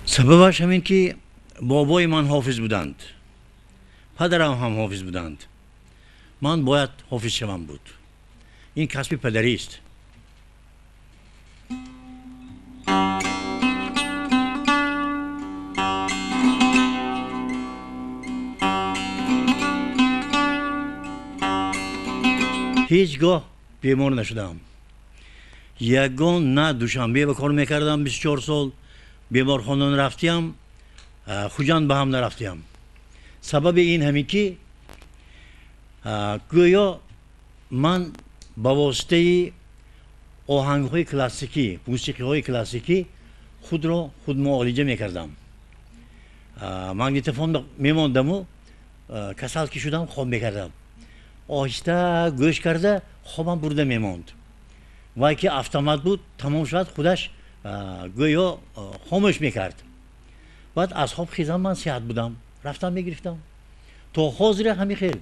سببش همین که بابای من حافظ بودند، پدرم هم حافظ بودند. من باید حافظ شوم بود. این کسب پدری است. هیچگاه بیمار نشدم. یگان نه دوشنبه به کار میکردم 24 سال بیمارخانه رفتیم، خوجند به هم نرفتیم. سبب این همین که گویا من با واسطه آهنگ های کلاسیکی، موسیقی های کلاسیکی خود را خود معالجه میکردم. مگنیتوفون میماندم و کسل که شدم خواب میکردم. آهسته گوش کرده خوابم برده میماند. وای که اتومات بود تمام شد خودش گویا خاموش میکرد. بعد از خواب خیزم من صحت بودم، رفتم میگرفتم تا حاضر همین خیر.